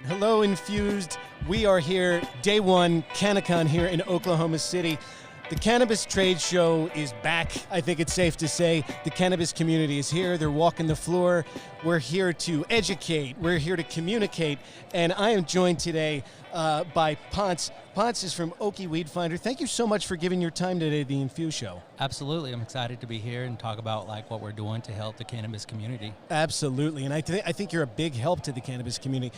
Hello, Infused. We are here, day one, CannaCon here in Oklahoma City. The cannabis trade show is back. I think it's safe to say the cannabis community is here. They're walking the floor. We're here to educate. We're here to communicate. And I am joined today by Ponce. Ponce is from Okie Weed Finder. Thank you so much for giving your time today at the Infused Show. Absolutely. I'm excited to be here and talk about what we're doing to help the cannabis community. Absolutely. And I think you're a big help to the cannabis community.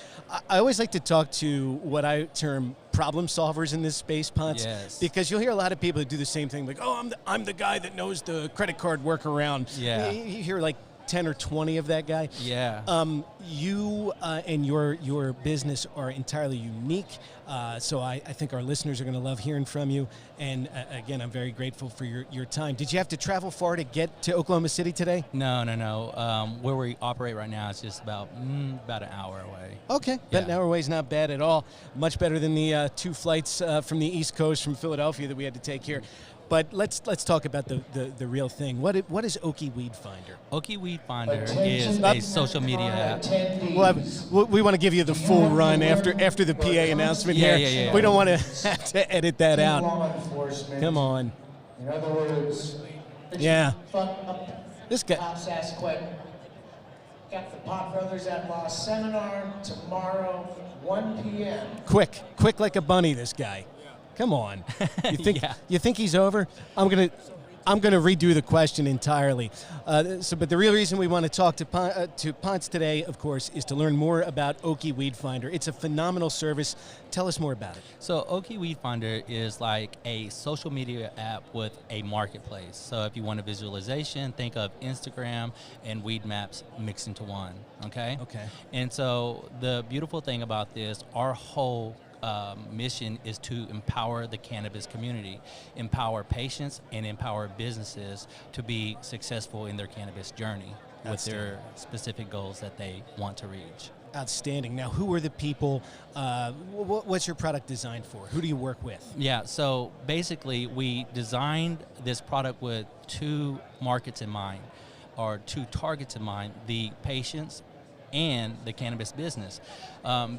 I always like to talk to what I term problem solvers in this space, Ponce. Yes. Because you'll hear a lot of people that do the same thing, like, oh, I'm the guy that knows the credit card workaround. Yeah. You hear like 10 or 20 of that guy. Yeah. You and your business are entirely unique, so I think our listeners are going to love hearing from you. And again, I'm very grateful for your time. Did you have to travel far to get to Oklahoma City today? No. Where we operate right now is just about an hour away. Okay, Yeah. An hour away is not bad at all. Much better than the 2 flights from the East Coast from Philadelphia that we had to take here. But let's talk about the real thing. What is Okie Weed Finder? Okie Weed Finder is a social media app. We want to give you the full run after the PA announcement here. Yeah. We don't want to have to edit that out. Come on. In other words, Yeah. This guy. Pops asked quick. Got the Pop Brothers at Law seminar tomorrow, 1 p.m. Quick like a bunny, this guy. Come on. You think Yeah. you think he's over? I'm gonna redo the question entirely. But the real reason we want to talk to Ponce today, of course, is to learn more about Okie Weed Finder. It's a phenomenal service. Tell us more about it. So Okie Weed Finder is like a social media app with a marketplace. So if you want a visualization, think of Instagram and Weed Maps mixed into one. Okay. Okay. And so the beautiful thing about this, our whole mission is to empower the cannabis community, empower patients, and empower businesses to be successful in their cannabis journey with their specific goals that they want to reach. Outstanding. Now, who are the people? What's your product designed for? Who do you work with? Yeah, so basically we designed this product with 2 markets in mind, or 2 targets in mind, the patients and the cannabis business.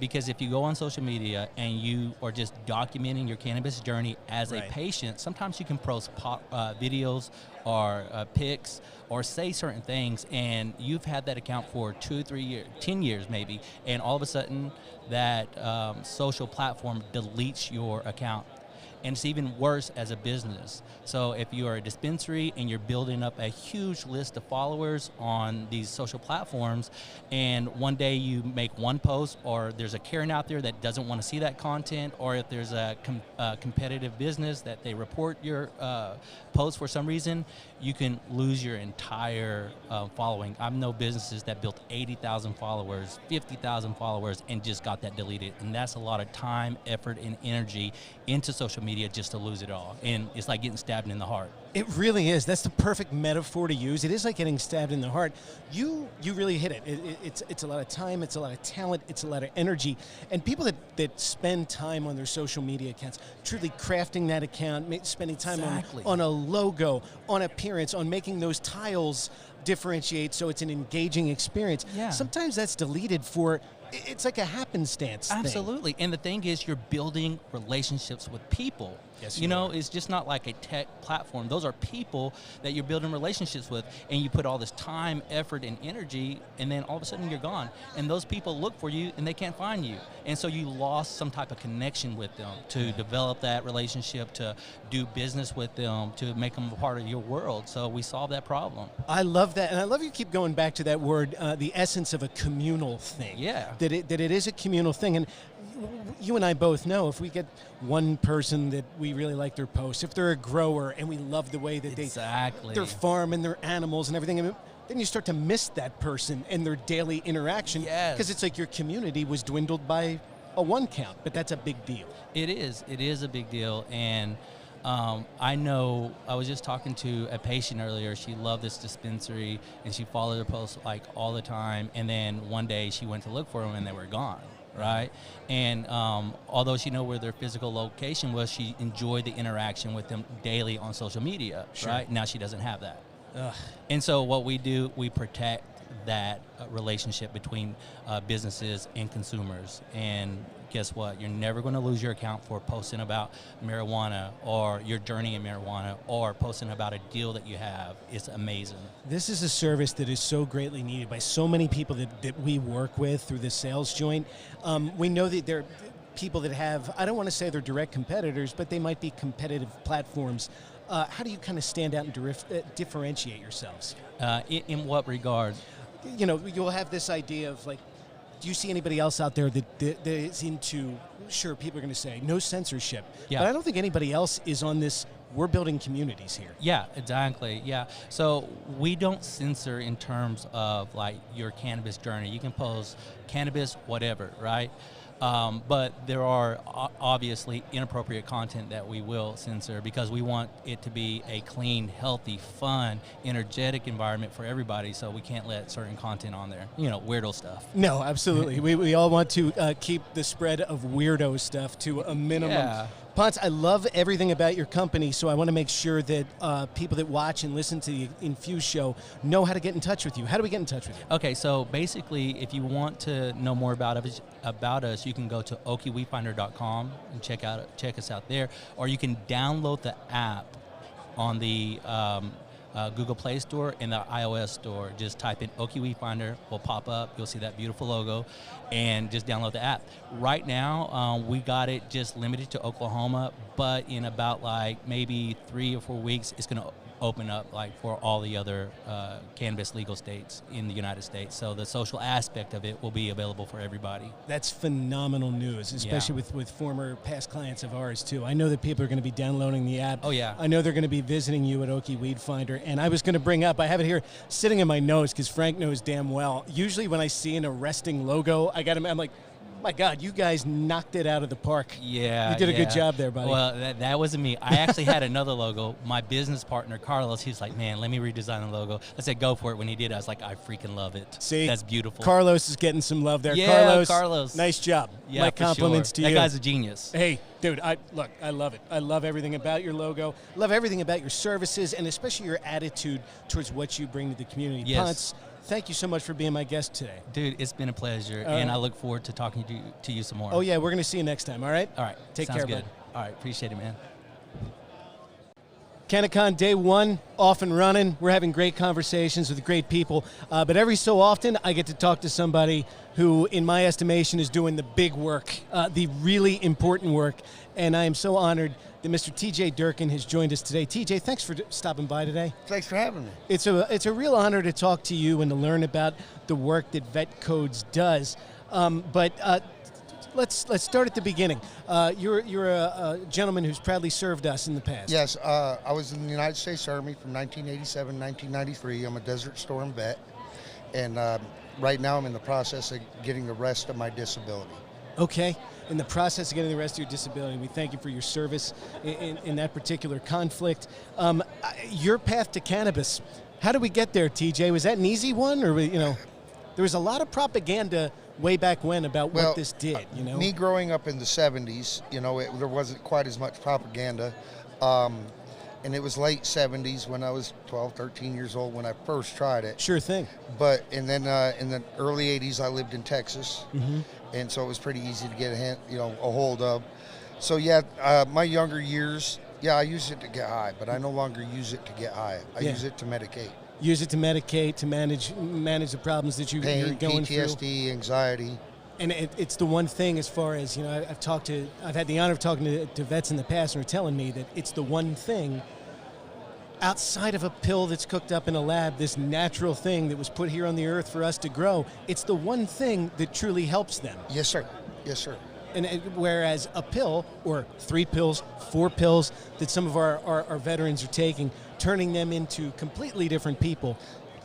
Because if you go on social media and you are just documenting your cannabis journey as a patient, sometimes you can post videos or pics or say certain things, and you've had that account for 2, 3 years, 10 years maybe, and all of a sudden that social platform deletes your account. And it's even worse as a business. So if you are a dispensary and you're building up a huge list of followers on these social platforms, and one day you make one post, or there's a Karen out there that doesn't want to see that content, or if there's a competitive business that they report your post for some reason, you can lose your entire following. I know businesses that built 80,000 followers, 50,000 followers, and just got that deleted. And that's a lot of time, effort, and energy into social media just to lose it all. And it's like getting stabbed in the heart. It really is. That's the perfect metaphor to use. It is like getting stabbed in the heart. You really hit it. It's a lot of time, it's a lot of talent, it's a lot of energy. And people that spend time on their social media accounts, truly crafting that account, spending time on a logo, on appearance, on making those tiles differentiate so it's an engaging experience. Yeah. Sometimes that's deleted for, it's like a happenstance thing. Absolutely. And the thing is, you're building relationships with people. Yes, you know, it's just not like a tech platform. Those are people that you're building relationships with, and you put all this time, effort, and energy, and then all of a sudden you're gone. And those people look for you, and they can't find you. And so you lost some type of connection with them to develop that relationship, to do business with them, to make them a part of your world. So we solved that problem. I love that, and I love you keep going back to that word, the essence of a communal thing. Yeah. That it is a communal thing, and you and I both know if we get one person that we really like their posts, if they're a grower and we love the way that their farm and their animals and everything, then you start to miss that person and their daily interaction. Yes. Because it's like your community was dwindled by a 1 count, but that's a big deal. It is a big deal, and I know I was just talking to a patient earlier. She loved this dispensary, and she followed her posts like all the time, and then one day she went to look for them and they were gone. Right, and although she knew where their physical location was, she enjoyed the interaction with them daily on social media. Right, now she doesn't have that. Ugh. And so what we do, we protect that relationship between businesses and consumers. And guess what? You're never going to lose your account for posting about marijuana or your journey in marijuana or posting about a deal that you have. It's amazing. This is a service that is so greatly needed by so many people that we work with through the sales joint. We know that there are people that have, I don't want to say they're direct competitors, but they might be competitive platforms. How do you kind of stand out and differentiate yourselves? In what regard? You know, you'll have this idea of like, do you see anybody else out there that is into, sure, people are going to say no censorship, yeah. but I don't think anybody else is on this, we're building communities here. Yeah, exactly, yeah. So we don't censor in terms of like your cannabis journey. You can post cannabis, whatever, right? But there are obviously inappropriate content that we will censor because we want it to be a clean, healthy, fun, energetic environment for everybody, so we can't let certain content on there. You know, weirdo stuff. No, absolutely. we all want to keep the spread of weirdo stuff to a minimum. Yeah. Ponce, I love everything about your company, so I want to make sure that people that watch and listen to the Infused Show know how to get in touch with you. How do we get in touch with you? Okay, so basically, if you want to know more about us, you can go to okieweedfinder.com and check us out there, or you can download the app on the Google Play Store and the iOS Store. Just type in Okie Weed Finder, will pop up. You'll see that beautiful logo, and just download the app. Right now, we got it just limited to Oklahoma, but in about like maybe 3 or 4 weeks, it's going to open up like for all the other cannabis legal states in the United States. So the social aspect of it will be available for everybody. That's phenomenal news, especially with former past clients of ours too. I know that people are going to be downloading the app. Oh yeah. I know they're going to be visiting you at Okie Weed Finder. And I was going to bring up, I have it here sitting in my nose because Frank knows damn well. Usually when I see an arresting logo, I'm like, my God, you guys knocked it out of the park. Yeah. You did a good job there, buddy. Well, that wasn't me. I actually had another logo. My business partner, Carlos, he's like, man, let me redesign the logo. I said, go for it. When he did, I was like, I freaking love it. See? That's beautiful. Carlos is getting some love there. Yeah, Carlos. Nice job. Yeah, my compliments to you. That guy's a genius. Hey, dude, I love it. I love everything about your logo. Love everything about your services, and especially your attitude towards what you bring to the community. Yes. Ponce, thank you so much for being my guest today. Dude, it's been a pleasure, and I look forward to talking to you some more. Oh, yeah, we're going to see you next time, all right? All right. Take Sounds care, good. bud. All right, appreciate it, man. CannaCon Day 1, off and running. We're having great conversations with great people, but every so often I get to talk to somebody who, in my estimation, is doing the big work, the really important work, and I am so honored that Mr. TJ Durkin has joined us today. TJ, thanks for stopping by today. Thanks for having me. It's a real honor to talk to you and to learn about the work that Vet Codes does. Let's start at the beginning. You're a gentleman who's proudly served us in the past. Yes, I was in the United States Army from 1987 to 1993. I'm a Desert Storm vet, and right now I'm in the process of getting the rest of my disability. Okay. In the process of getting the rest of your disability, we thank you for your service in that particular conflict. Your path to cannabis, how did we get there, TJ? Was that an easy one, or there was a lot of propaganda way back when about what this did? Me growing up in the 70s, there wasn't quite as much propaganda, and it was late 70s when I was 12, 13 years old when I first tried it. Sure thing. And then in the early 80s, I lived in Texas. Mm-hmm. And so it was pretty easy to get a hold of. So yeah, my younger years, I used it to get high, but I no longer use it to get high. I use it to medicate. Use it to medicate, to manage the problems that you're going PTSD, through. PTSD, anxiety. And it's the one thing, as far as, I've had the honor of talking to vets in the past, and are telling me that it's the one thing outside of a pill that's cooked up in a lab, this natural thing that was put here on the earth for us to grow. It's the one thing that truly helps them. Yes, sir. Yes, sir. And whereas a pill, or 3 pills, 4 pills that some of our veterans are taking, turning them into completely different people,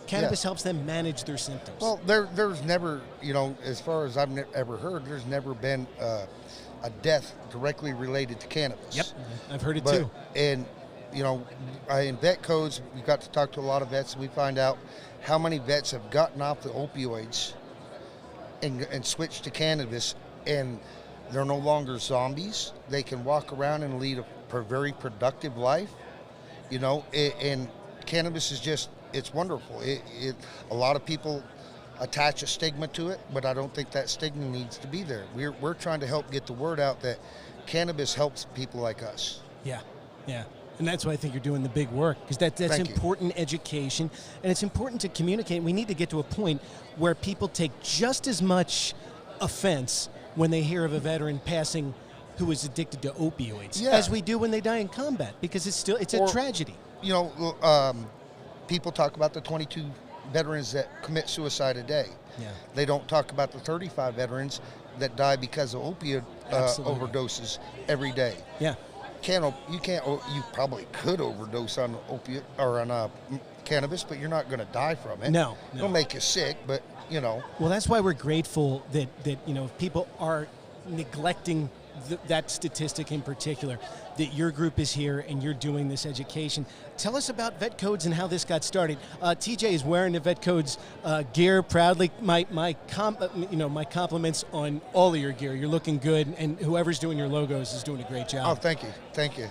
cannabis helps them manage their symptoms. Well, there's never, as far as I've ever heard, there's never been a death directly related to cannabis. Yep, I've heard it too. And in Vet Codes, we've got to talk to a lot of vets, and we find out how many vets have gotten off the opioids and switched to cannabis, and they're no longer zombies. They can walk around and lead a very productive life, and cannabis is just it's wonderful. A lot of people attach a stigma to it, but I don't think that stigma needs to be there. We're trying to help get the word out that cannabis helps people like us. Yeah, yeah. And that's why I think you're doing the big work, because that's important education, and it's important to communicate. We need to get to a point where people take just as much offense when they hear of a veteran passing who is addicted to opioids as we do when they die in combat, because it's a tragedy. You know, people talk about the 22 veterans that commit suicide a day. Yeah. They don't talk about the 35 veterans that die because of opioid overdoses every day. Yeah. You probably could overdose on opiate or on cannabis, but you're not going to die from it. No. It'll make you sick, but you know. Well, that's why we're grateful that you know, if people are neglecting that statistic in particular, that your group is here and you're doing this education. Tell us about Vet Codes and how this got started. TJ is wearing the Vet Codes gear proudly. My compliments on all of your gear. You're looking good, and whoever's doing your logos is doing a great job. Oh, thank you.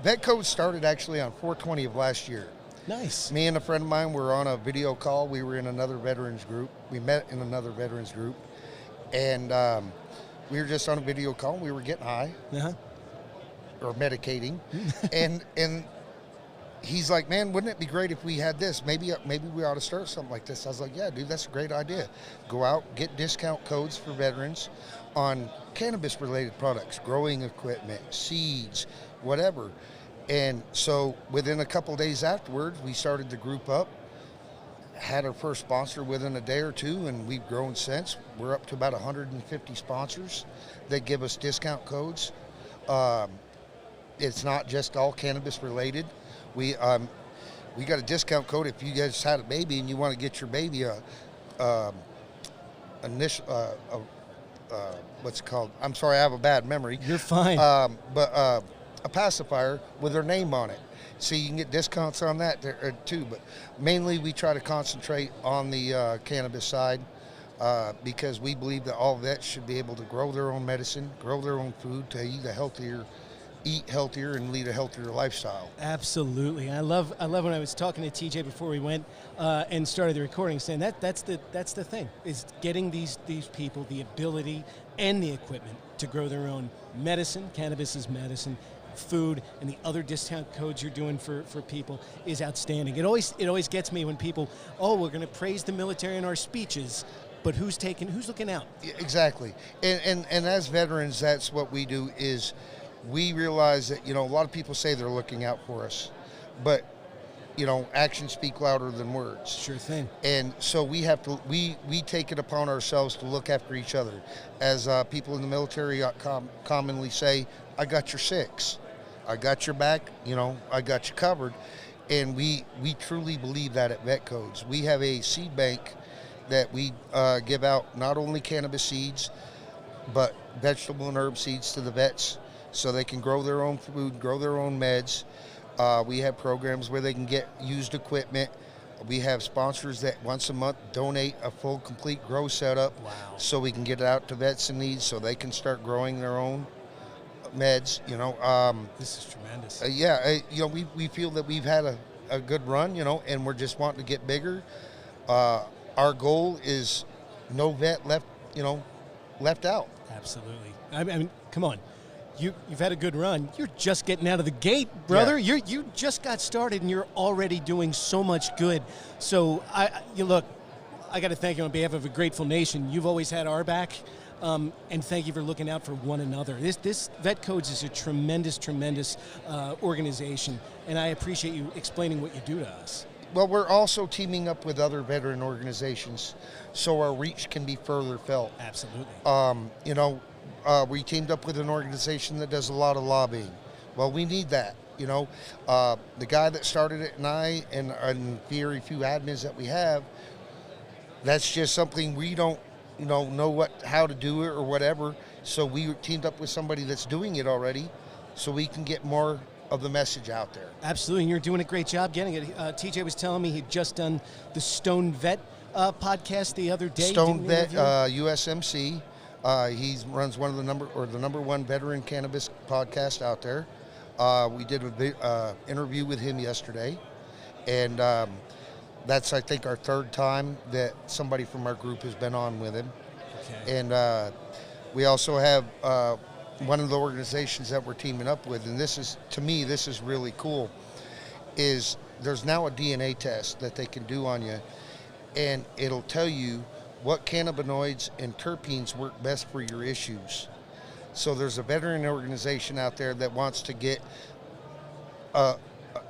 Vet Codes started actually on 4/20 of last year. Nice. Me and a friend of mine were on a video call. We were in another veterans group. We met in another veterans group, and we were just on a video call. We were getting high, or medicating, and he's like, "Man, wouldn't it be great if we had this? Maybe we ought to start something like this." I was like, "Yeah, dude, that's a great idea. Go out, get discount codes for veterans on cannabis-related products, growing equipment, seeds, whatever." And so within a couple days afterwards, we started the group up. Had our first sponsor within a day or two, and we've grown since. We're up to about 150 sponsors that give us discount codes. It's not just all cannabis related. We got a discount code if you guys had a baby and you want to get your baby what's it called? I'm sorry, I have a bad memory. You're fine. But a pacifier with their name on it. So you can get discounts on that there, too. But mainly we try to concentrate on the cannabis side because we believe that all vets should be able to grow their own medicine, grow their own food, to eat healthier and lead a healthier lifestyle. Absolutely. I love when I was talking to TJ before we went and started the recording, saying that's the thing, is getting these people the ability and the equipment to grow their own medicine. Cannabis is medicine. Food and the other discount codes you're doing for people is outstanding. It always gets me when people, we're going to praise the military in our speeches, but who's looking out? Exactly. And as veterans, that's what we do, is we realize that, you know, a lot of people say they're looking out for us, but, you know, actions speak louder than words. Sure thing. And so we have to, we take it upon ourselves to look after each other. As people in the military commonly say, I got your six. I got your back, you know, I got you covered. And we truly believe that at Vet Codes. We have a seed bank that we give out not only cannabis seeds, but vegetable and herb seeds to the vets so they can grow their own food, grow their own meds. We have programs where they can get used equipment. We have sponsors that once a month donate a full, complete grow setup. Wow. So we can get it out to vets in need so they can start growing their own meds, you know. This is tremendous. You know, we feel that we've had a good run, you know, and we're just wanting to get bigger. Our goal is no vet left out. Absolutely. I mean, come on. You've had a good run. You're just getting out of the gate, brother. Yeah. You just got started, and you're already doing so much good. So, I got to thank you on behalf of a grateful nation. You've always had our back. And thank you for looking out for one another. This Vet Codes is a tremendous organization, and I appreciate you explaining what you do to us. Well, we're also teaming up with other veteran organizations so our reach can be further felt. Absolutely. You know, we teamed up with an organization that does a lot of lobbying. Well, we need that. You know, the guy that started it and I and very few admins that we have, that's just something we don't know how to do it or whatever. So we teamed up with somebody that's doing it already so we can get more of the message out there. Absolutely, and you're doing a great job getting it. TJ was telling me he'd just done the Stone Vet podcast the other day. Stone Vet USMC. He runs one of the number one veteran cannabis podcast out there. We did an interview with him yesterday, And that's, I think, our third time that somebody from our group has been on with him. Okay. And we also have one of the organizations that we're teaming up with, and this is, to me, this is really cool, is there's now a DNA test that they can do on you, and it'll tell you what cannabinoids and terpenes work best for your issues. So there's a veteran organization out there that wants to get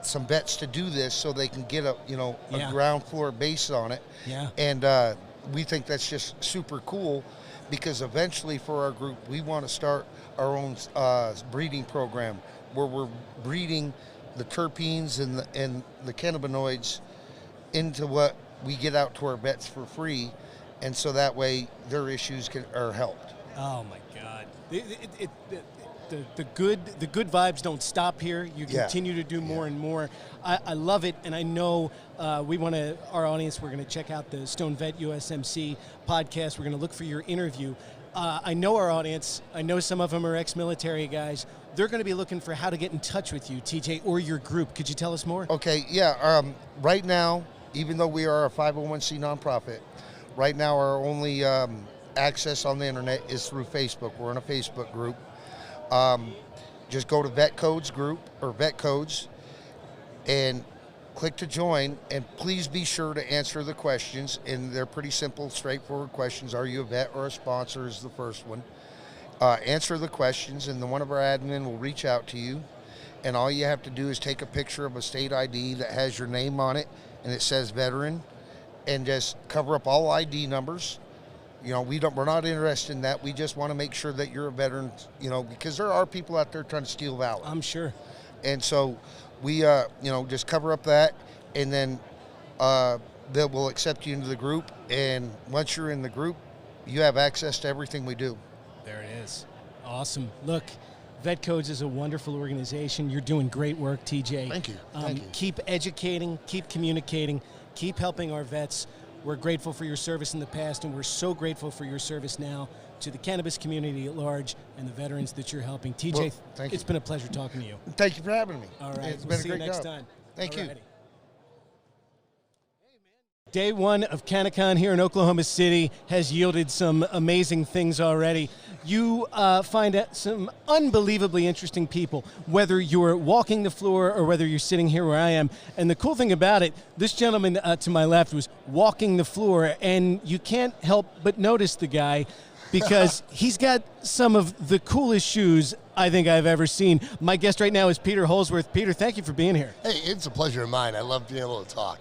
some vets to do this so they can get a ground floor base on it. Yeah. And we think that's just super cool, because eventually for our group, we want to start our own breeding program where we're breeding the terpenes and the cannabinoids into what we get out to our vets for free, and so that way their issues are helped. Oh my God! The good vibes don't stop here. You continue to do more and more. I love it, and I know our audience. We're going to check out the Stone Vet USMC podcast. We're going to look for your interview. I know our audience. I know some of them are ex-military guys. They're going to be looking for how to get in touch with you, TJ, or your group. Could you tell us more? Okay, yeah. Right now, even though we are a 501c nonprofit, right now our only access on the internet is through Facebook. We're in a Facebook group. Just go to Vet Codes group or Vet Codes and click to join, and please be sure to answer the questions, and they're pretty simple, straightforward questions. Are you a vet or a sponsor is the first one. Answer the questions, and then one of our admin will reach out to you, and all you have to do is take a picture of a state ID that has your name on it and it says veteran, and just cover up all ID numbers. We're not interested in that. We just want to make sure that you're a veteran, because there are people out there trying to steal valor. I'm sure. And so we, just cover up that, and then they will accept you into the group. And once you're in the group, you have access to everything we do. There it is. Awesome. Look, Vet Codes is a wonderful organization. You're doing great work, TJ. Thank you. Keep educating, keep communicating, keep helping our vets. We're grateful for your service in the past, and we're so grateful for your service now to the cannabis community at large and the veterans that you're helping. TJ, well, thank you. It's been a pleasure talking to you. Thank you for having me. All right. It's we'll been see a great you next job. time. Thank you. Day one of CannaCon here in Oklahoma City has yielded some amazing things already. You find out some unbelievably interesting people, whether you're walking the floor or whether you're sitting here where I am. And the cool thing about it, this gentleman to my left was walking the floor, and you can't help but notice the guy because he's got some of the coolest shoes I think I've ever seen. My guest right now is Peter Holzworth. Peter, thank you for being here. Hey, it's a pleasure of mine. I love being able to talk.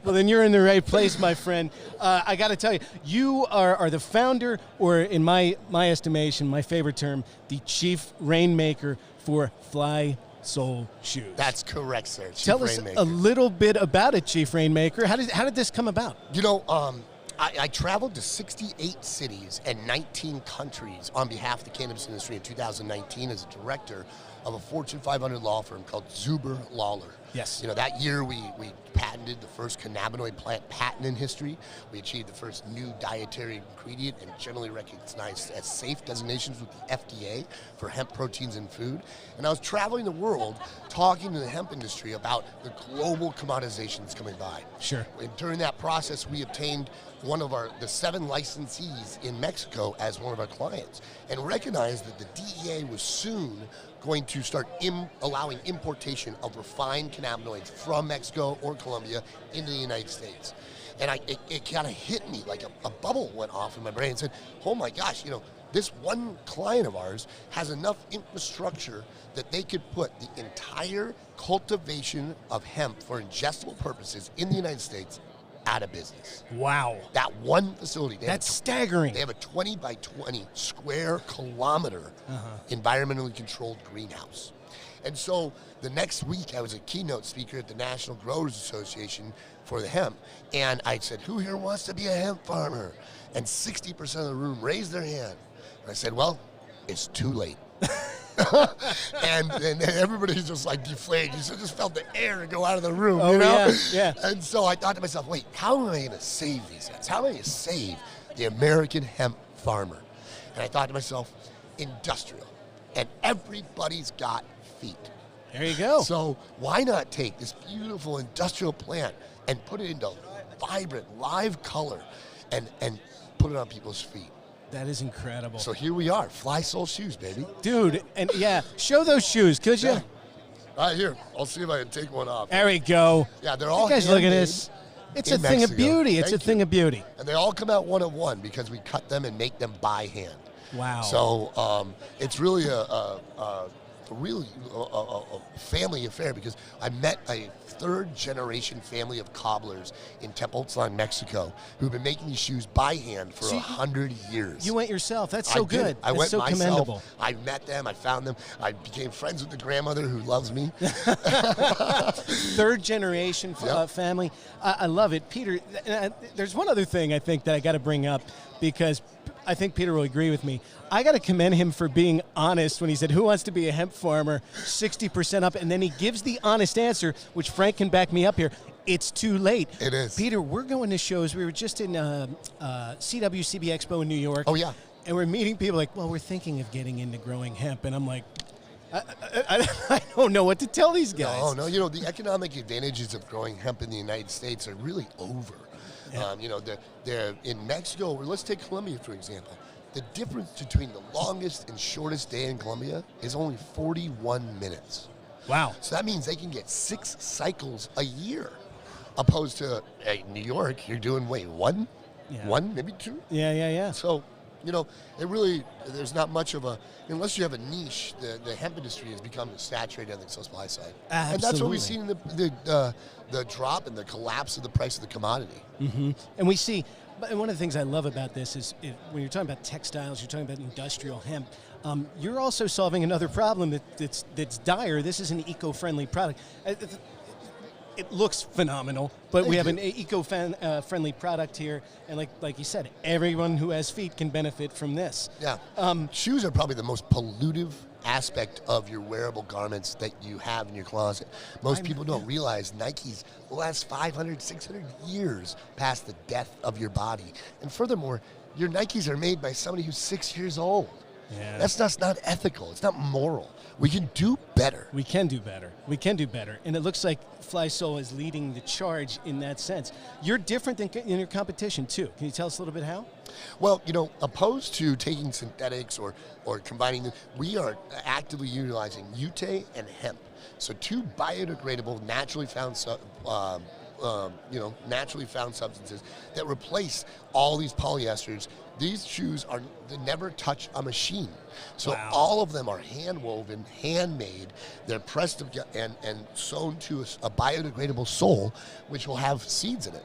Well, then you're in the right place, my friend. I got to tell you, you are the founder, or in my estimation, my favorite term, the chief rainmaker for Fly Soul Shoes. That's correct, sir. Chief Tell us Rainmaker. a little bit about it, Chief Rainmaker. How did this come about? I traveled to 68 cities and 19 countries on behalf of the cannabis industry in 2019 as a director of a Fortune 500 law firm called Zuber Lawler. Yes. That year we patented the first cannabinoid plant patent in history. We achieved the first new dietary ingredient and generally recognized as safe designations with the FDA for hemp proteins in food. And I was traveling the world talking to the hemp industry about the global commoditization that's coming by. Sure. And during that process, we obtained one of the 7 licensees in Mexico as one of our clients, and recognized that the DEA was soon going to start allowing importation of refined cannabinoids from Mexico or Colombia into the United States. And it kind of hit me like a bubble went off in my brain and said, oh my gosh, this one client of ours has enough infrastructure that they could put the entire cultivation of hemp for ingestible purposes in the United States out of business. Wow. That one facility. That's staggering. They have a 20 by 20 square kilometer environmentally controlled greenhouse. And so the next week I was a keynote speaker at the National Growers Association for the hemp. And I said, who here wants to be a hemp farmer? And 60% of the room raised their hand. And I said, well, it's too late. and everybody's just like deflated. You just felt the air go out of the room, Yeah. And so I thought to myself, wait, how am I going to save these guys? How am I going to save the American hemp farmer? And I thought to myself, industrial. And everybody's got feet. There you go. So why not take this beautiful industrial plant and put it into vibrant, live color and put it on people's feet? That is incredible. So here we are, Fly Soul Shoes, baby. Dude, and yeah, show those shoes, could you? Yeah. All right, here. I'll see if I can take one off. There we go. Yeah, they're all You guys look at handmade this. It's a in thing of Mexico. beauty. It's Thank a thing you. of beauty. And they all come out one of one because we cut them and make them by hand. Wow. So it's really a family affair because I met a third-generation family of cobblers in Tepoztlan, Mexico, who've been making these shoes by hand for 100 years. You went yourself. That's so I did. good. I That's went so myself. commendable. I met them. I found them. I became friends with the grandmother who loves me. Third generation family. I love it. Peter, there's one other thing I think that I got to bring up because I think Peter will agree with me. I got to commend him for being honest when he said, who wants to be a hemp farmer, 60% up, and then he gives the honest answer, which Frank can back me up here. It's too late. It is. Peter, we're going to shows. We were just in CWCB Expo in New York. Oh, yeah. And we're meeting people like, well, we're thinking of getting into growing hemp. And I'm like, I don't know what to tell these guys. No, the economic advantages of growing hemp in the United States are really over. Yeah. They're in Mexico, or let's take Colombia, for example. The difference between the longest and shortest day in Colombia is only 41 minutes. Wow. So that means they can get 6 cycles a year, opposed to New York, you're doing, one? Yeah. 1, maybe 2? Yeah. So, it really, there's not much of unless you have a niche, the hemp industry has become saturated on the supply side. Absolutely. And that's what we've seen in the drop and the collapse of the price of the commodity. Mm-hmm. And we see, and one of the things I love about this is when you're talking about textiles, you're talking about industrial hemp, you're also solving another problem that's dire. This is an eco-friendly product. It looks phenomenal, but we have an eco-friendly product here, and like you said, everyone who has feet can benefit from this. Yeah. Shoes are probably the most pollutive aspect of your wearable garments that you have in your closet. Most people don't realize Nikes last 500, 600 years past the death of your body. And furthermore, your Nikes are made by somebody who's 6 years old. Yeah. That's not ethical. It's not moral. We can do better. We can do better. And it looks like Fly Soul is leading the charge in that sense. You're different than in your competition, too. Can you tell us a little bit how? Well, opposed to taking synthetics or combining them, we are actively utilizing Ute and hemp. So 2 biodegradable, naturally found substances that replace all these polyesters. These shoes they never touch a machine. So all of them are hand woven, handmade. They're pressed and sewn to a biodegradable sole, which will have seeds in it.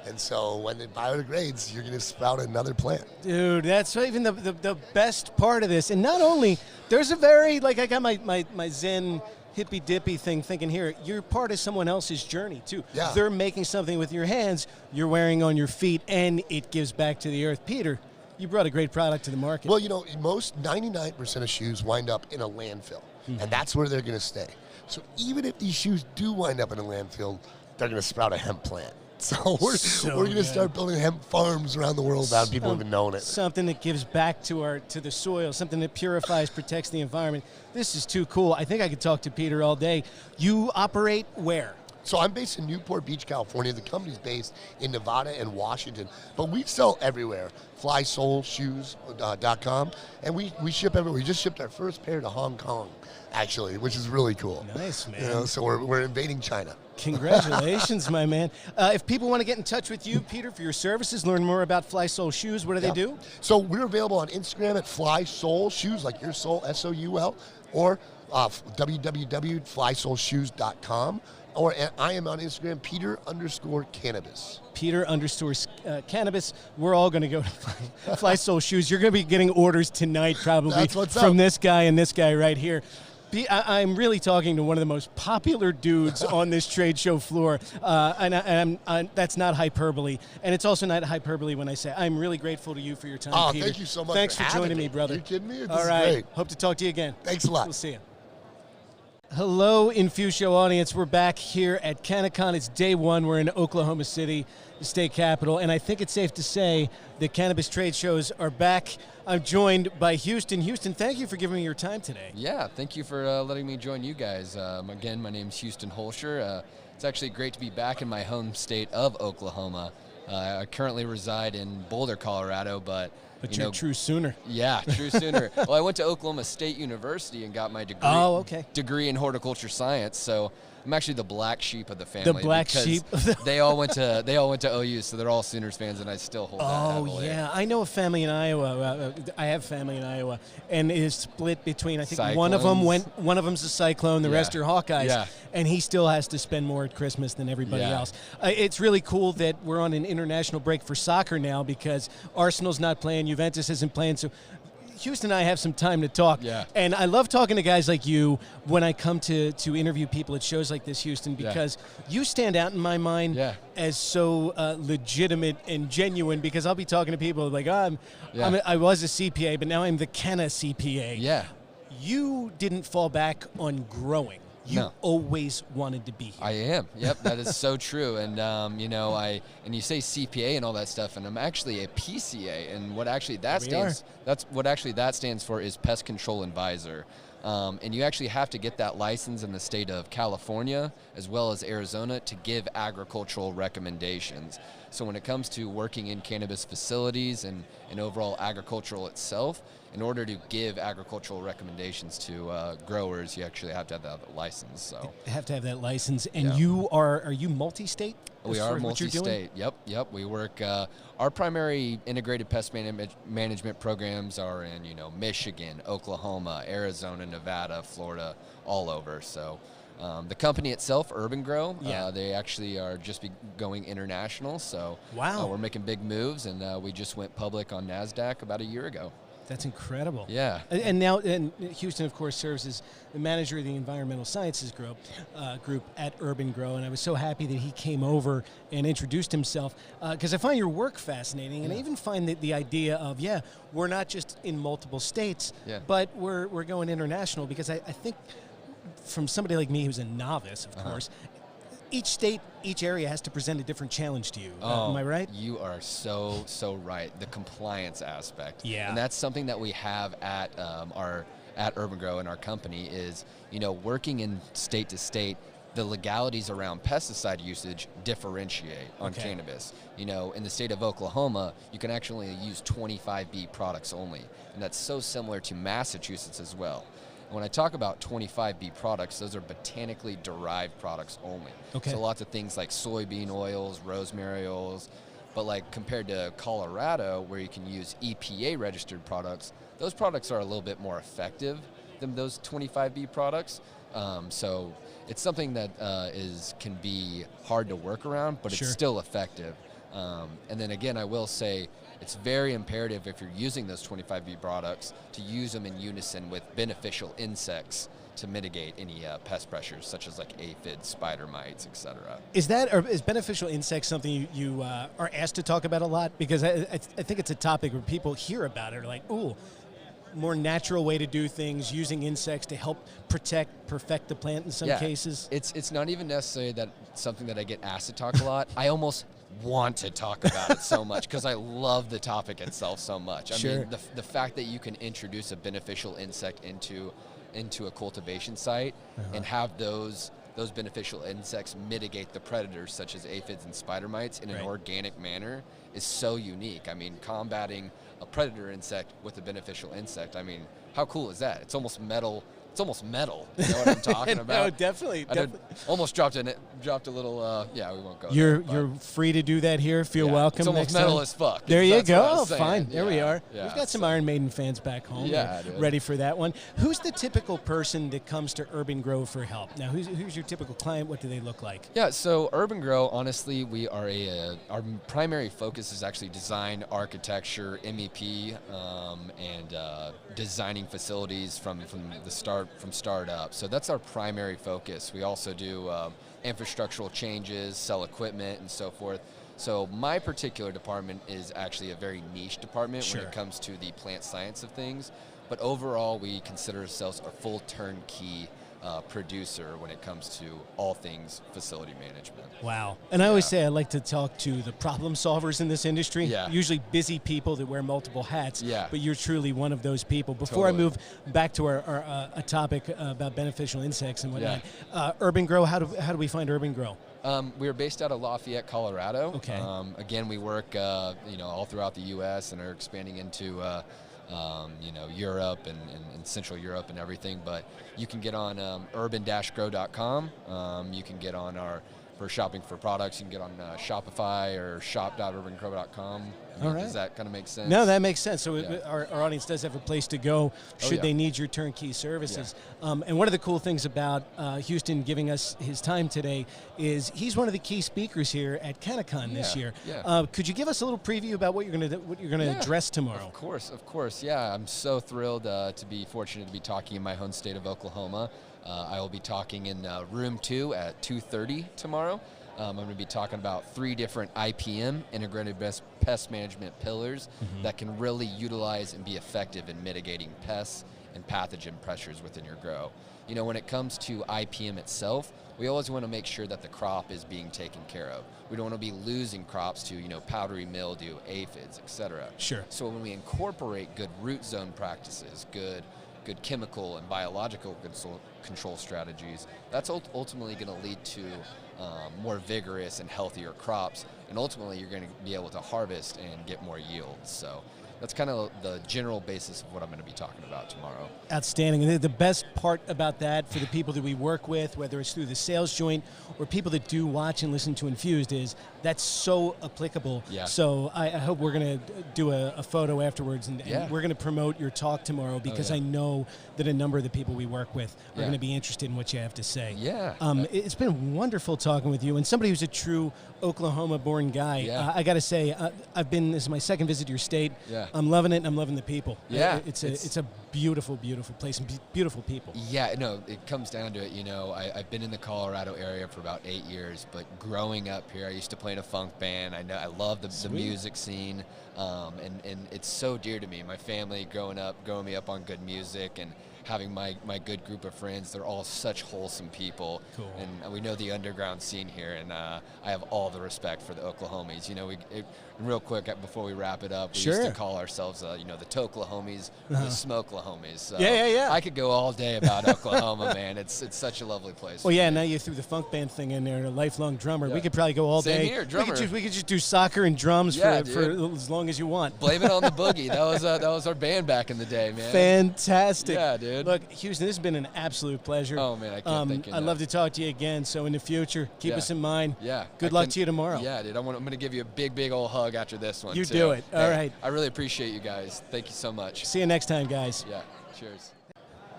And so when it biodegrades, you're going to sprout another plant. Dude, that's even the best part of this. And not only, there's a very, I got my Zen hippy-dippy thing thinking here, you're part of someone else's journey, too. Yeah. They're making something with your hands, you're wearing on your feet, and it gives back to the earth. Peter, you brought a great product to the market. Well, most 99% of shoes wind up in a landfill, and that's where they're going to stay. So even if these shoes do wind up in a landfill, they're going to sprout a hemp plant. So we're going to start building hemp farms around the world without people even knowing it. Something that gives back to the soil, something that purifies, protects the environment. This is too cool. I think I could talk to Peter all day. You operate where? So I'm based in Newport Beach, California. The company's based in Nevada and Washington, but we sell everywhere. FlySoulShoes.com, and we ship everywhere. We just shipped our first pair to Hong Kong, actually, which is really cool. Nice, man. So we're invading China. Congratulations, my man. If people want to get in touch with you, Peter, for your services, learn more about Fly Soul Shoes, what do they do? So we're available on Instagram at Fly Soul Shoes, like your soul, S-O-U-L, or www.flysoulshoes.com. Or I am on Instagram, Peter_cannabis. Peter_cannabis. We're all going to go to Fly Soul Shoes. You're going to be getting orders tonight, probably, from this guy and this guy right here. I'm really talking to one of the most popular dudes on this trade show floor, and that's not hyperbole, and it's also not hyperbole when I say I'm really grateful to you for your time, Peter. Thank you so much. Thanks for joining me, brother. Are you kidding me? This all right. is great. Hope to talk to you again. Thanks a lot. We'll see you. Hello, Infused Show audience. We're back here at CannaCon. It's day one. We're in Oklahoma City, the state capital, and I think it's safe to say the cannabis trade shows are back. I'm joined by Huston. Huston, thank you for giving me your time today. Yeah, thank you for letting me join you guys. Again, my name's Huston Hoelsher. It's actually great to be back in my home state of Oklahoma. I currently reside in Boulder, Colorado, but you're a true Sooner. Yeah, true Sooner. Well, I went to Oklahoma State University and got my degree in horticulture science. So I'm actually the black sheep of the family. The black sheep. they all went to OU, so they're all Sooners fans, and I still hold that. Oh yeah, I know a family in Iowa. I have family in Iowa, and it is split between. I think Cyclones. one of them's a Cyclone, the rest are Hawkeyes. Yeah. And he still has to spend more at Christmas than everybody else. It's really cool that we're on an international break for soccer now because Arsenal's not playing, Juventus isn't playing, so Huston and I have some time to talk. Yeah. And I love talking to guys like you when I come to interview people at shows like this, Huston, because you stand out in my mind as so legitimate and genuine, because I'll be talking to people like, I was a CPA, but now I'm the Canna CPA. Yeah. You didn't fall back on growing. You always wanted to be here. I am. Yep, that is so true. And you say CPA and all that stuff, and I'm actually a PCA. And what actually that stands for is Pest Control Advisor. And you actually have to get that license in the state of California as well as Arizona to give agricultural recommendations. So when it comes to working in cannabis facilities and overall agricultural itself, in order to give agricultural recommendations to growers, you actually have to have that license. So you have to have that license. And are you multi-state? We are multi-state. Yep. We work. Our primary integrated pest management programs are in Michigan, Oklahoma, Arizona, Nevada, Florida, all over. So. The company itself, Urban Grow, they actually are just going international. So we're making big moves, and we just went public on NASDAQ about a year ago. That's incredible. Yeah. And now Huston, of course, serves as the manager of the Environmental Sciences group at Urban Grow, and I was so happy that he came over and introduced himself, because I find your work fascinating, and I even find that the idea of, we're not just in multiple states, but we're going international, because I think from somebody like me who's a novice, of course, each state, each area has to present a different challenge to you. Am I right? You are so right. The compliance aspect. Yeah. And that's something that we have at Urban Grow in our company is, working in state to state, the legalities around pesticide usage differentiate on cannabis. In the state of Oklahoma, you can actually use 25B products only. And that's so similar to Massachusetts as well. When I talk about 25B products, those are botanically derived products only. Okay. So lots of things like soybean oils, rosemary oils, but like compared to Colorado, where you can use EPA registered products, those products are a little bit more effective than those 25B products. So it's something that can be hard to work around, but it's still effective. And then again, I will say, it's very imperative if you're using those 25B products to use them in unison with beneficial insects to mitigate any pest pressures, such as like aphids, spider mites, etc. Is beneficial insects something you are asked to talk about a lot? Because I think it's a topic where people hear about it, are like, ooh, more natural way to do things, using insects to help perfect the plant in some cases. It's not even necessarily that something that I get asked to talk a lot. I almost want to talk about it so much because I love the topic itself so much. I mean, the fact that you can introduce a beneficial insect into a cultivation site and have those beneficial insects mitigate the predators such as aphids and spider mites in an organic manner is so unique. I mean, combating a predator insect with a beneficial insect, I mean, how cool is that? It's almost metal. You know what I'm talking about? No, definitely. Almost dropped a little, we won't go You're there. You're free to do that here. Feel welcome. It's almost next metal time. as fuck. There you That's go. what I was Oh, saying. fine. There we are. Yeah, We've got some Iron Maiden fans back home. Yeah, dude. Ready for that one. Who's the typical person that comes to Urban Grow for help? Now, who's your typical client? What do they look like? Yeah, so Urban Grow, honestly, we are our primary focus is actually design, architecture, MEP, and designing facilities from start up. So that's our primary focus. We also do infrastructural changes, sell equipment, and so forth. So my particular department is actually a very niche department when it comes to the plant science of things. But overall, we consider ourselves a full turnkey producer when it comes to all things facility management. Wow. And I always say I like to talk to the problem solvers in this industry. Yeah. Usually busy people that wear multiple hats. Yeah. But you're truly one of those people. Before I Totally. move back to our a topic about beneficial insects and whatnot, Urban Grow, how do we find Urban Grow? We're based out of Lafayette, Colorado. Okay. Again, we work all throughout the U.S. and are expanding into Europe and Central Europe and everything. But you can get on urban-grow.com. You can get on for shopping for products, you can get on Shopify or shop.urbangrow.com. All right. Does that kind of make sense? No, that makes sense. So Yeah. our audience does have a place to go should yeah. they need your turnkey services. And one of the cool things about Huston giving us his time today is he's one of the key speakers here at CannaCon this year. Yeah. Could you give us a little preview about what you're going to address tomorrow? Of course. Yeah, I'm so thrilled to be fortunate to be talking in my home state of Oklahoma. I will be talking in room 2 at 2:30 tomorrow. I'm going to be talking about 3 different IPM, integrated pest management pillars, that can really utilize and be effective in mitigating pests and pathogen pressures within your grow. You know, when it comes to IPM itself, we always want to make sure that the crop is being taken care of. We don't want to be losing crops to, powdery mildew, aphids, etc. Sure. So when we incorporate good root zone practices, good chemical and biological control strategies, that's ultimately going to lead to more vigorous and healthier crops, and ultimately you're going to be able to harvest and get more yields. So that's kind of the general basis of what I'm going to be talking about tomorrow. Outstanding. And the best part about that for the people that we work with, whether it's through the sales joint or people that do watch and listen to Infused, is that's so applicable. Yeah. So I hope we're going to do a photo afterwards, and we're going to promote your talk tomorrow because I know that a number of the people we work with are going to be interested in what you have to say. Yeah. It's been wonderful talking with you, and somebody who's a true Oklahoma-born guy. Yeah. I got to say, this is my second visit to your state. Yeah. I'm loving it, and I'm loving the people. Yeah. It's a beautiful, beautiful place and beautiful people. Yeah, no, it comes down to it. I've been in the Colorado area for about 8 years, but growing up here, I used to play in a funk band. I love the music scene, and it's so dear to me. My family growing me up on good music, and having my good group of friends. They're all such wholesome people. Cool. And we know the underground scene here, and I have all the respect for the Oklahomies. Real quick, before we wrap it up, we used to call ourselves, the Toklahomies, or the Smokelahomies. So yeah. I could go all day about Oklahoma, man. It's such a lovely place. Well, now you threw the funk band thing in there, a lifelong drummer. Yeah. We could probably go all Same day. Here, drummer. We could just do soccer and drums for as long as you want. Blame it on the boogie. That was our band back in the day, man. Fantastic. Yeah, dude. Look, Huston, this has been an absolute pleasure. Oh, man, I can't thank you I'd love to talk to you again. So in the future, keep us in mind. Yeah. Good luck to you tomorrow. Yeah, dude. I'm going to give you a big, big old hug after this one. You do it. All right. I really appreciate you guys. Thank you so much. See you next time, guys. Yeah. Cheers.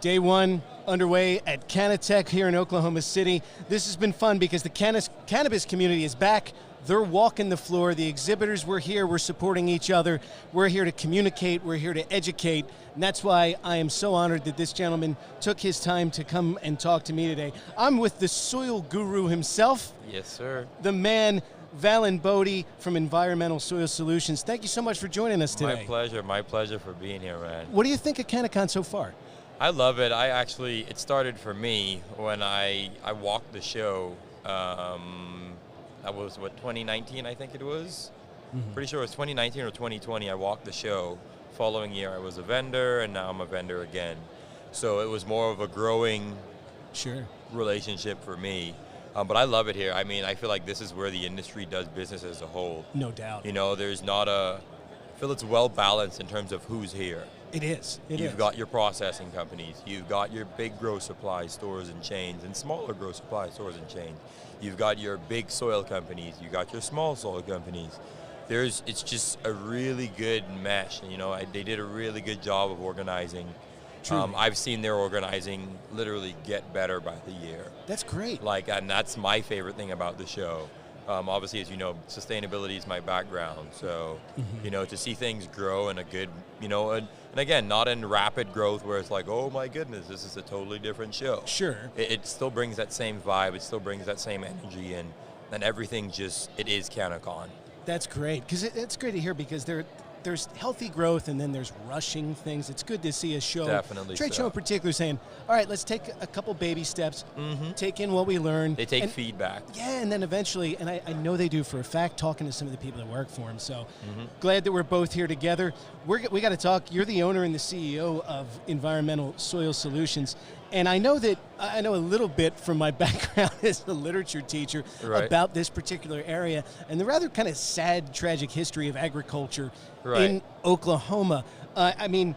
Day 1 underway at CannaTech here in Oklahoma City. This has been fun because the cannabis community is back. They're walking the floor. The exhibitors were here. We're supporting each other. We're here to communicate. We're here to educate. And that's why I am so honored that this gentleman took his time to come and talk to me today. I'm with the soil guru himself. Yes, sir. The man, Valin Bodie from Environmental Soil Solutions. Thank you so much for joining us today. My pleasure for being here, man. What do you think of CannaCon so far? I love it. It started for me when I walked the show. That was 2019, I think it was. Mm-hmm. Pretty sure it was 2019 or 2020. I walked the show. Following year, I was a vendor, and now I'm a vendor again. So it was more of a growing relationship for me. But I love it here. I mean, I feel like this is where the industry does business as a whole. No doubt. There's not I feel it's well balanced in terms of who's here. It is. You've got your processing companies. You've got your big grow supply stores and chains and smaller grow supply stores and chains. You've got your big soil companies. You've got your small soil companies. It's just a really good mesh. They did a really good job of organizing. I've seen their organizing literally get better by the year. That's great. And that's my favorite thing about the show. Obviously, as you know, sustainability is my background. So, to see things grow in a good, and again, not in rapid growth where it's like, oh my goodness, this is a totally different show. Sure. It still brings that same vibe. It still brings that same energy, and everything it is CannaCon. That's great, because it's great to hear, because there's healthy growth and then there's rushing things. It's good to see a show, Definitely trade so. show in particular, saying, all right, let's take a couple baby steps, take in what we learn. They take and, feedback. Yeah, and then eventually, and I know they do for a fact, talking to some of the people that work for them. So glad that we're both here together. We got to talk. You're the owner and the CEO of Environmental Soil Solutions. And I know a little bit from my background as a literature teacher about this particular area and the rather kind of sad, tragic history of agriculture in Oklahoma. I mean,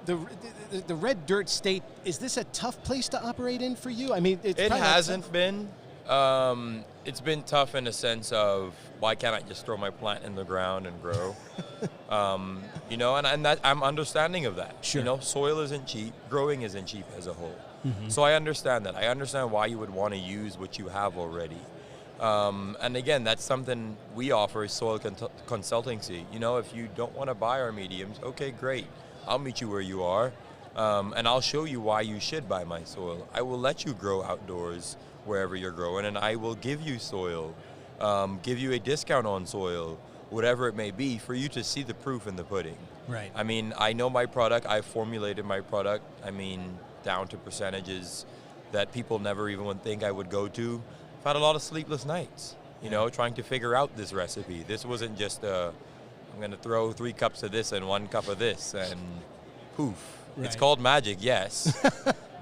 the red dirt state, is this a tough place to operate in for you? I mean, it hasn't been. It's been tough in the sense of, why can't I just throw my plant in the ground and grow? You know, and that, I'm understanding of that. Sure. You know, soil isn't cheap. Growing isn't cheap as a whole. So I understand that. I understand why you would want to use what you have already. And again, that's something we offer, is soil consultancy. You know, if you don't want to buy our mediums, okay, great. I'll meet you where you are, and I'll show you why you should buy my soil. I will let you grow outdoors wherever you're growing, and I will give you soil, give you a discount on soil, whatever it may be, for you to see the proof in the pudding. Right. I mean, I know my product. I formulated my product. I mean, down to percentages that people never even would think I would go to. I've had a lot of sleepless nights, you know, trying to figure out this recipe. This wasn't just I'm going to throw 3 cups of this and 1 cup of this and poof. It's called magic, yes,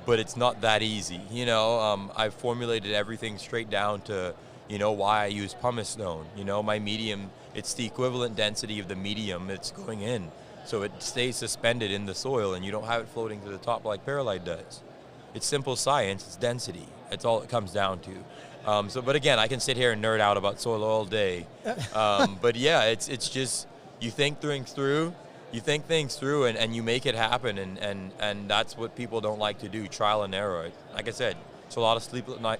but it's not that easy. You know, I've formulated everything straight down to, you know, why I use pumice stone. You know, my medium, it's the equivalent density of the medium it's going in. So it stays suspended in the soil and you don't have it floating to the top like perlite does. It's simple science, it's density. That's all it comes down to. But again, I can sit here and nerd out about soil all day. But yeah, it's just, you think things through, and you make it happen, and that's what people don't like to do, trial and error. Like I said, it's a lot of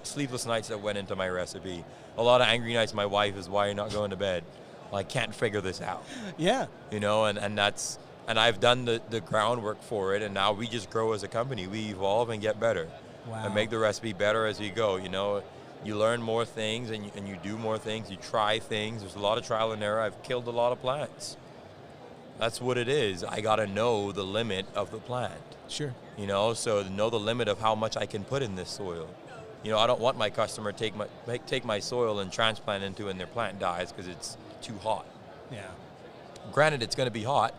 sleepless nights that went into my recipe. A lot of angry nights. My wife is, why are you not going to bed? I can't figure this out. Yeah. You know, and I've done the groundwork for it, and now we just grow as a company. We evolve and get better. Wow. And make the recipe better as we go. You know, you learn more things and you do more things. You try things. There's a lot of trial and error. I've killed a lot of plants. That's what it is. I got to know the limit of the plant. Sure. You know, so to know the limit of how much I can put in this soil. You know, I don't want my customer take my soil and transplant into it and their plant dies because it's too hot. Yeah. Granted, it's going to be hot,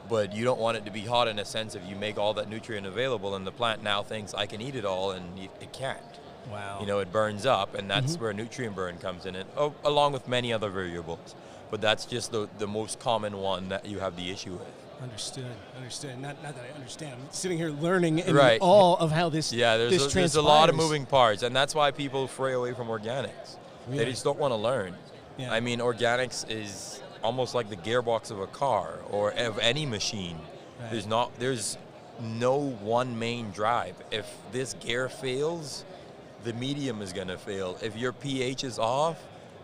but you don't want it to be hot in a sense of you make all that nutrient available and the plant now thinks I can eat it all and it can't. Wow. You know, it burns up, and that's where nutrient burn comes in, and along with many other variables. But that's just the most common one that you have the issue with. Understood. Not that I understand. I'm sitting here learning in Right. all of how this there's a lot of moving parts, and that's why people fray away from organics. Really? They just don't want to learn. Yeah. I mean, organics is almost like the gearbox of a car or of any machine. Right. There's no one main drive. If this gear fails, the medium is going to fail. If your pH is off,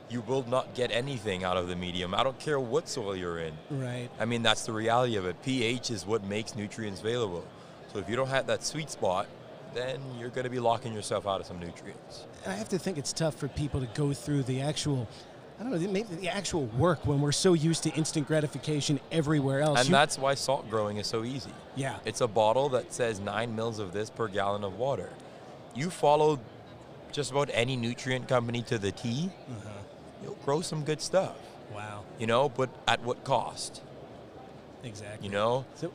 you will not get anything out of the medium. I don't care what soil you're in. Right. I mean, that's the reality of it. pH is what makes nutrients available. So if you don't have that sweet spot, then you're going to be locking yourself out of some nutrients. And I have to think it's tough for people to go through the actual, maybe the actual work when we're so used to instant gratification everywhere else. And that's why salt growing is so easy. Yeah. It's a bottle that says 9 mils of this per gallon of water. You follow just about any nutrient company to the T, you'll grow some good stuff. Wow. You know, but at what cost? Exactly. You know? So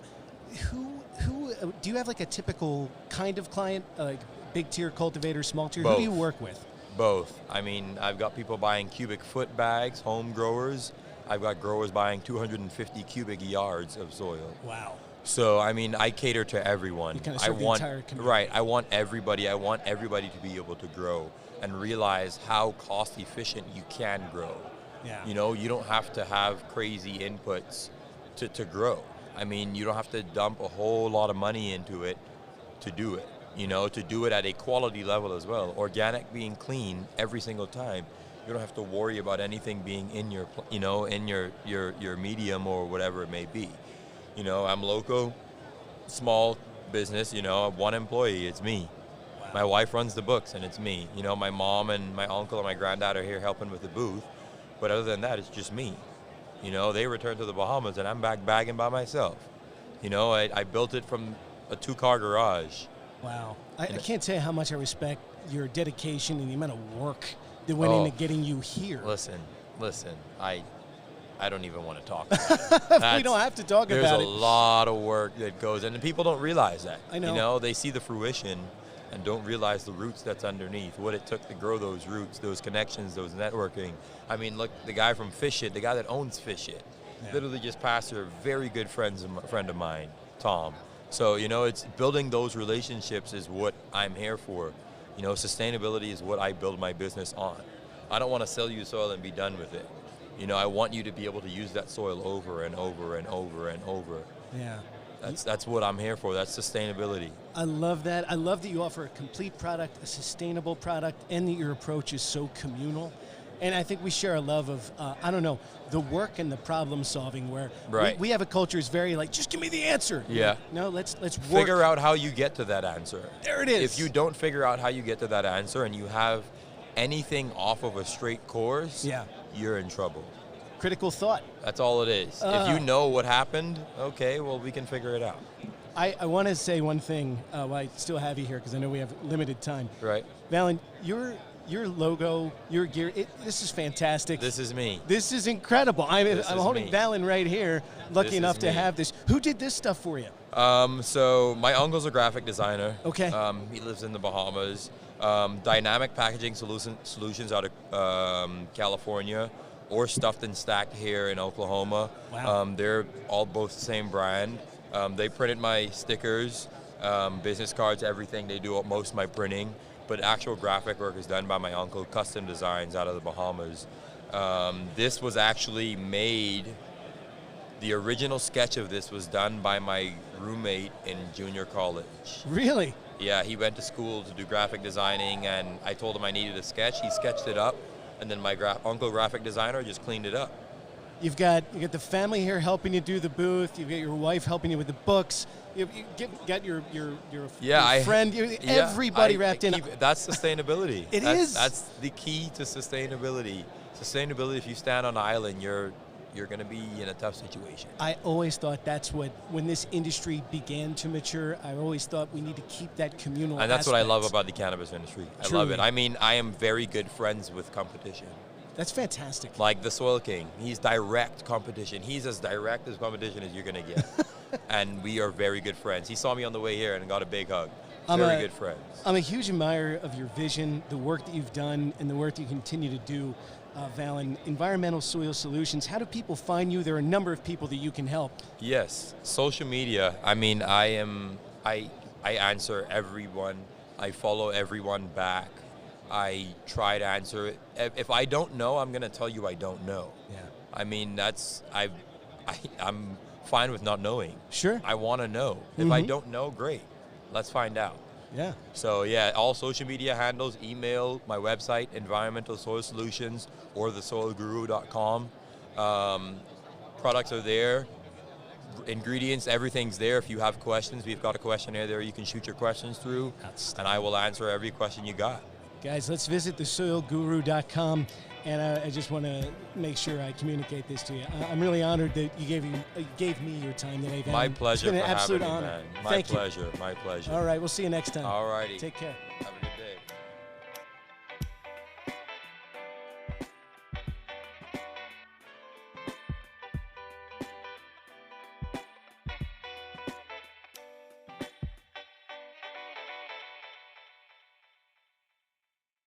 who do you have like a typical kind of client, like big tier cultivator, small tier? Both. Who do you work with? Both. I mean, I've got people buying cubic foot bags, home growers. I've got growers buying 250 cubic yards of soil. Wow. So, I mean, I cater to everyone. You kind of serve the entire community. Right. I want everybody to be able to grow and realize how cost efficient you can grow. Yeah. You know, you don't have to have crazy inputs to grow. I mean, you don't have to dump a whole lot of money into it to do it. You know, to do it at a quality level as well. Organic being clean every single time. You don't have to worry about anything being in your, you know, in your medium or whatever it may be. You know, I'm local, small business, you know, 1 employee, it's me. Wow. My wife runs the books, and it's me. You know, my mom and my uncle and my granddad are here helping with the booth. But other than that, it's just me. You know, they returned to the Bahamas, and I'm back bagging by myself. You know, I built it from a 2-car garage. Wow. I can't tell you how much I respect your dedication and the amount of work that went into getting you here. Listen, I don't even want to talk about it. We don't have to talk about it. There's a lot of work that goes, and people don't realize that. I know. You know, they see the fruition and don't realize the roots that's underneath, what it took to grow those roots, those connections, those networking. I mean, look, the guy from Fish It, the guy that owns Fish It, literally just passed a very good friend of mine, Tom. So, you know, it's building those relationships is what I'm here for. You know, sustainability is what I build my business on. I don't want to sell you soil and be done with it. You know, I want you to be able to use that soil over and over and over and over. Yeah. That's what I'm here for. That's sustainability. I love that. I love that you offer a complete product, a sustainable product, and that your approach is so communal. And I think we share a love of, the work and the problem solving where we have a culture is very like, just give me the answer. Yeah. No, let's work. Figure out how you get to that answer. There it is. If you don't figure out how you get to that answer and you have anything off of a straight course, you're in trouble. Critical thought. That's all it is. If you know what happened, okay, well, we can figure it out. I want to say one thing while I still have you here because I know we have limited time. Right. Valin, your logo, your gear, this is fantastic. This is me. This is incredible. I'm holding me. Valin right here, lucky enough to have this. Who did this stuff for you? So my uncle's a graphic designer. Okay. He lives in the Bahamas. Dynamic packaging solutions out of California, or stuffed and stacked here in Oklahoma. Wow. They're all both the same brand. They printed my stickers, business cards, everything. They do most of my printing, but actual graphic work is done by my uncle, custom designs out of the Bahamas. This was actually made, the original sketch of this was done by my roommate in junior college. Really? Yeah, he went to school to do graphic designing, and I told him I needed a sketch. He sketched it up, and then my uncle graphic designer just cleaned it up. You got the family here helping you do the booth. You've got your wife helping you with the books. You got your friend. Everybody wrapped in. That's sustainability. That's the key to sustainability. Sustainability. If you stand on an island, you're going to be in a tough situation. I always thought that's when this industry began to mature. I always thought we need to keep that communal. And that's what I love about the cannabis industry. Truly. I love it. I mean, I am very good friends with competition. That's fantastic. Like the Soil King, he's direct competition. He's as direct as competition as you're going to get. And we are very good friends. He saw me on the way here and got a big hug. Very good friends. I'm a huge admirer of your vision, the work that you've done, and the work that you continue to do. Valin, Environmental Soil Solutions, how do people find you? There are a number of people that you can help. Yes, social media. I mean, I answer everyone. I follow everyone back. I try to answer it. If I don't know, I'm going to tell you I don't know. Yeah. I mean, I'm fine with not knowing. Sure. I want to know. If I don't know, great. Let's find out. Yeah. So yeah, all social media handles, email, my website, Environmental Soil Solutions, or thesoilguru.com. Products are there. Ingredients, everything's there. If you have questions, we've got a questionnaire there you can shoot your questions through, and I will answer every question you got. Guys, let's visit thesoilguru.com, and I just want to make sure I communicate this to you. I'm really honored that you gave me your time today, Valin. My pleasure. It's been an for absolute having honor. Me, man. Thank you. My pleasure. All right, we'll see you next time. All righty. Take care. Have a